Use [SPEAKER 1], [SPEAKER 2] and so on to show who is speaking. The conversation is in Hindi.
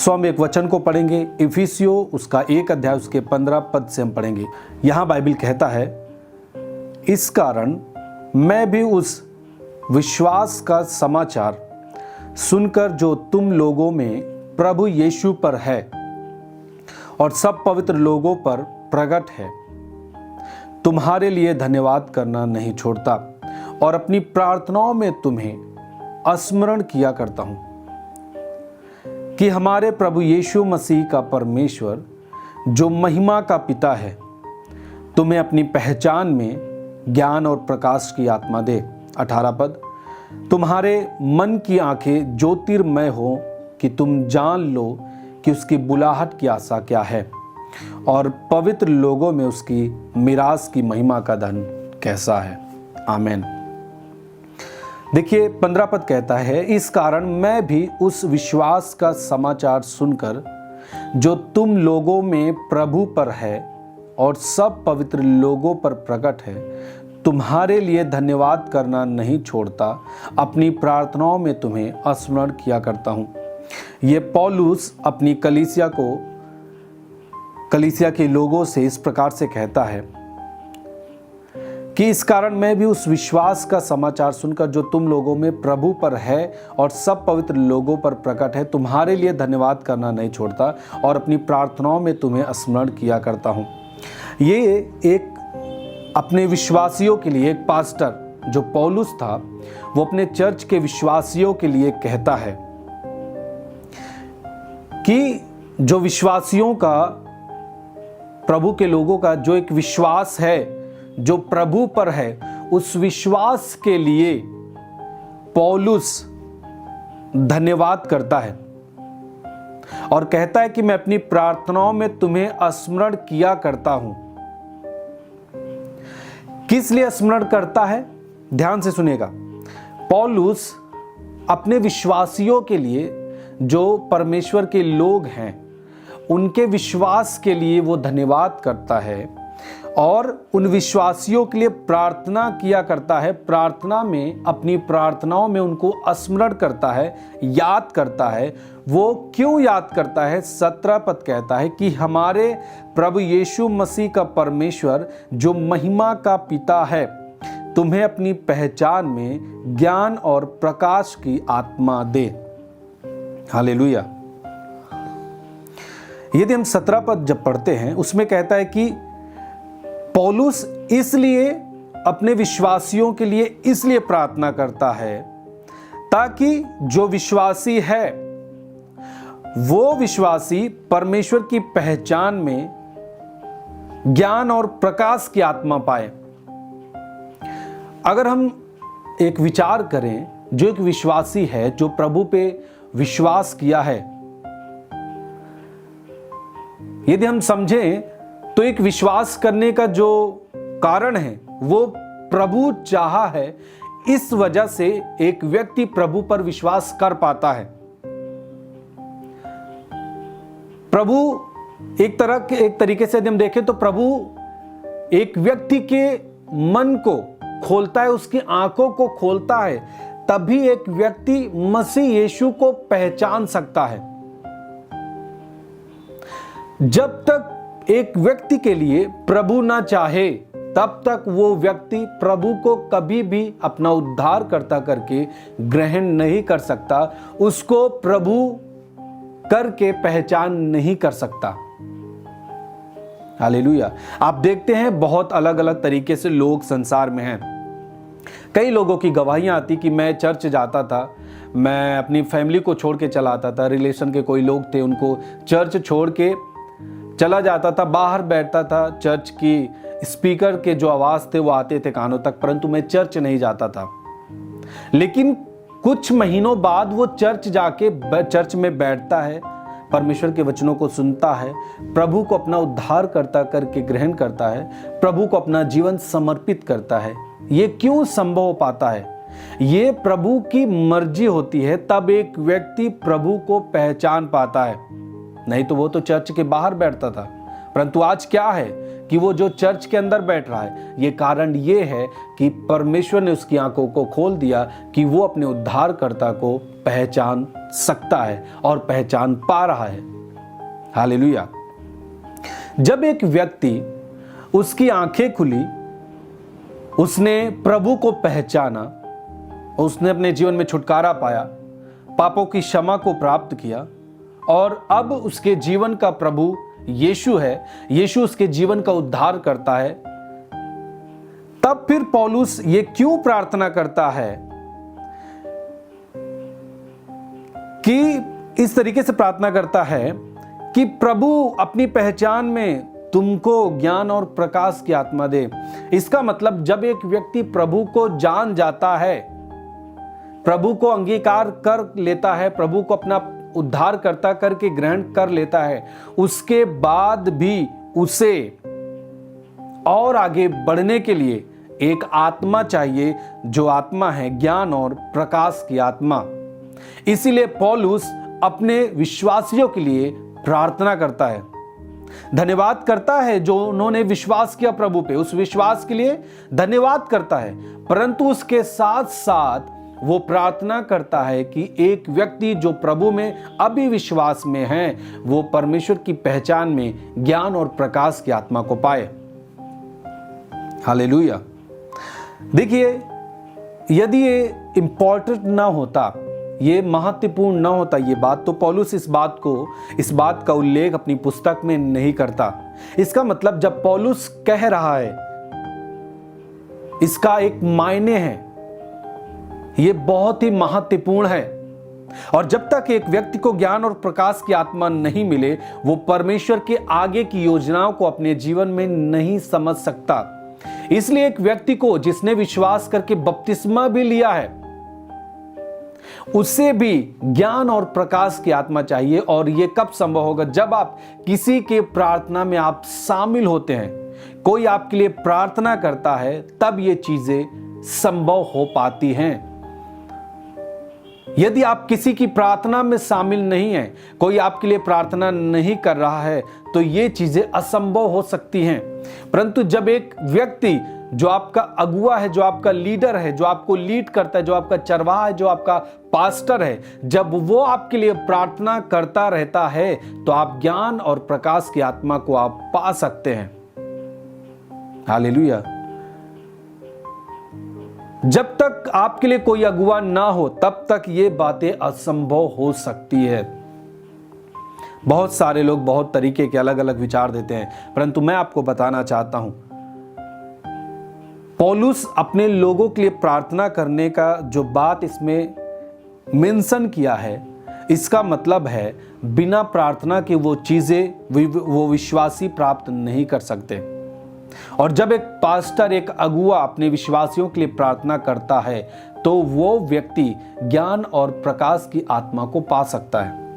[SPEAKER 1] सो हम एक वचन को पढ़ेंगे, इफिसियो उसका 1 अध्याय उसके 15 पद से हम पढ़ेंगे। यहाँ बाइबल कहता है, इस कारण मैं भी उस विश्वास का समाचार सुनकर जो तुम लोगों में प्रभु यीशु पर है और सब पवित्र लोगों पर प्रकट है, तुम्हारे लिए धन्यवाद करना नहीं छोड़ता और अपनी प्रार्थनाओं में तुम्हें स्मरण किया करता हूं कि हमारे प्रभु यीशु मसीह का परमेश्वर जो महिमा का पिता है तुम्हें अपनी पहचान में ज्ञान और प्रकाश की आत्मा दे। 18 पद, तुम्हारे मन की आंखें ज्योतिर्मय हो कि तुम जान लो कि उसकी बुलाहट की आशा क्या है और पवित्र लोगों में उसकी मिरास की महिमा का धन कैसा है। आमीन। देखिए 15 पद कहता है, इस कारण मैं भी उस विश्वास का समाचार सुनकर जो तुम लोगों में प्रभु पर है और सब पवित्र लोगों पर प्रकट है, तुम्हारे लिए धन्यवाद करना नहीं छोड़ता, अपनी प्रार्थनाओं में तुम्हें स्मरण किया करता हूं। ये पौलुस अपनी कलीसिया के लोगों से इस प्रकार से कहता है कि इस कारण मैं भी उस विश्वास का समाचार सुनकर जो तुम लोगों में प्रभु पर है और सब पवित्र लोगों पर प्रकट है, तुम्हारे लिए धन्यवाद करना नहीं छोड़ता और अपनी प्रार्थनाओं में तुम्हें स्मरण किया करता हूं। ये एक अपने विश्वासियों के लिए, एक पास्टर जो पौलुस था, वो अपने चर्च के विश्वासियों के लिए कहता है कि जो विश्वासियों का, प्रभु के लोगों का जो एक विश्वास है जो प्रभु पर है, उस विश्वास के लिए पौलुस धन्यवाद करता है और कहता है कि मैं अपनी प्रार्थनाओं में तुम्हें स्मरण किया करता हूं। किस लिए स्मरण करता है? ध्यान से सुनिएगा। पौलुस अपने विश्वासियों के लिए, जो परमेश्वर के लोग हैं, उनके विश्वास के लिए वो धन्यवाद करता है और उन विश्वासियों के लिए प्रार्थना किया करता है। प्रार्थना में, अपनी प्रार्थनाओं में उनको स्मरण करता है, याद करता है। वो क्यों याद करता है? 17 पद कहता है कि हमारे प्रभु यीशु मसीह का परमेश्वर जो महिमा का पिता है तुम्हें अपनी पहचान में ज्ञान और प्रकाश की आत्मा दे। हालेलुया। यदि हम 17 पद जब पढ़ते हैं, उसमें कहता है कि पौलुस इसलिए अपने विश्वासियों के लिए इसलिए प्रार्थना करता है ताकि जो विश्वासी है वो विश्वासी परमेश्वर की पहचान में ज्ञान और प्रकाश की आत्मा पाए। अगर हम एक विचार करें, जो एक विश्वासी है, जो प्रभु पे विश्वास किया है, यदि हम समझें तो एक विश्वास करने का जो कारण है वो प्रभु चाहा है, इस वजह से एक व्यक्ति प्रभु पर विश्वास कर पाता है। प्रभु एक तरीके से यदि हम देखें तो प्रभु एक व्यक्ति के मन को खोलता है, उसकी आंखों को खोलता है, तभी एक व्यक्ति मसीह यीशु को पहचान सकता है। जब तक एक व्यक्ति के लिए प्रभु ना चाहे, तब तक वो व्यक्ति प्रभु को कभी भी अपना उद्धारकर्ता करके ग्रहण नहीं कर सकता, उसको प्रभु करके पहचान नहीं कर सकता। हालेलुया। आप देखते हैं बहुत अलग अलग तरीके से लोग संसार में हैं। कई लोगों की गवाहियां आती कि मैं चर्च जाता था, मैं अपनी फैमिली को छोड़ के चला आता था, रिलेशन के कोई लोग थे उनको चर्च छोड़ के चला जाता था, बाहर बैठता था, चर्च की स्पीकर के जो आवाज थे वो आते थे कानों तक, परंतु मैं चर्च नहीं जाता था। लेकिन कुछ महीनों बाद वो चर्च में बैठता है, परमेश्वर के वचनों को सुनता है, प्रभु को अपना उद्धारकर्ता करके ग्रहण करता है, प्रभु को अपना जीवन समर्पित करता है। ये क्यों संभव हो पाता है? ये प्रभु की मर्जी होती है, तब एक व्यक्ति प्रभु को पहचान पाता है। नहीं तो वो तो चर्च के बाहर बैठता था। परंतु आज क्या है कि वो जो चर्च के अंदर बैठ रहा है, ये कारण ये है कि परमेश्वर ने उसकी आंखों को खोल दिया कि वो अपने उद्धारकर्ता को पहचान सकता है और पहचान पा रहा है। हालेलुया। जब एक व्यक्ति, उसकी आंखें खुली, उसने प्रभु को पहचाना, उसने अपने जीवन में छुटकारा पाया, पापों की क्षमा को प्राप्त किया और अब उसके जीवन का प्रभु यीशु है, यीशु उसके जीवन का उद्धार करता है, तब फिर पौलुस ये क्यों प्रार्थना करता है कि इस तरीके से प्रार्थना करता है कि प्रभु अपनी पहचान में तुमको ज्ञान और प्रकाश की आत्मा दे। इसका मतलब जब एक व्यक्ति प्रभु को जान जाता है, प्रभु को अंगीकार कर लेता है, प्रभु को अपना उद्धारकर्ता करके ग्रहण कर लेता है, उसके बाद भी उसे और आगे बढ़ने के लिए एक आत्मा चाहिए, जो आत्मा है ज्ञान और प्रकाश की आत्मा। इसीलिए पौलुस अपने विश्वासियों के लिए प्रार्थना करता है, धन्यवाद करता है जो उन्होंने विश्वास किया प्रभु पे, उस विश्वास के लिए धन्यवाद करता है। परंतु उसके साथ साथ वो प्रार्थना करता है कि एक व्यक्ति जो प्रभु में अभी विश्वास में है, वो परमेश्वर की पहचान में ज्ञान और प्रकाश की आत्मा को पाए। हालेलुया। देखिए, यदि ये इंपॉर्टेंट ना होता, ये महत्वपूर्ण ना होता ये बात, तो पौलुस इस बात का उल्लेख अपनी पुस्तक में नहीं करता। इसका मतलब जब पौलुस कह रहा है, इसका एक मायने है, ये बहुत ही महत्वपूर्ण है। और जब तक एक व्यक्ति को ज्ञान और प्रकाश की आत्मा नहीं मिले, वो परमेश्वर के आगे की योजनाओं को अपने जीवन में नहीं समझ सकता। इसलिए एक व्यक्ति को जिसने विश्वास करके बपतिस्मा भी लिया है, उसे भी ज्ञान और प्रकाश की आत्मा चाहिए। और यह कब संभव होगा? जब आप किसी के प्रार्थना में आप शामिल होते हैं, कोई आपके लिए प्रार्थना करता है, तब ये चीजें संभव हो पाती हैं। यदि आप किसी की प्रार्थना में शामिल नहीं हैं, कोई आपके लिए प्रार्थना नहीं कर रहा है, तो ये चीजें असंभव हो सकती हैं। परंतु जब एक व्यक्ति जो आपका अगुआ है, जो आपका लीडर है, जो आपको लीड करता है, जो आपका चरवाहा है, जो आपका पास्टर है, जब वो आपके लिए प्रार्थना करता रहता है, तो आप ज्ञान और प्रकाश की आत्मा को आप पा सकते हैं। हालेलुया। जब तक आपके लिए कोई अगुवा ना हो, तब तक ये बातें असंभव हो सकती है। बहुत सारे लोग बहुत तरीके के अलग अलग विचार देते हैं, परंतु मैं आपको बताना चाहता हूं, पौलुस अपने लोगों के लिए प्रार्थना करने का जो बात इसमें मेंशन किया है, इसका मतलब है बिना प्रार्थना के वो चीजें वो विश्वासी प्राप्त नहीं कर सकते। और जब एक पास्टर, एक अगुआ अपने विश्वासियों के लिए प्रार्थना करता है, तो वो व्यक्ति ज्ञान और प्रकाश की आत्मा को पा सकता है।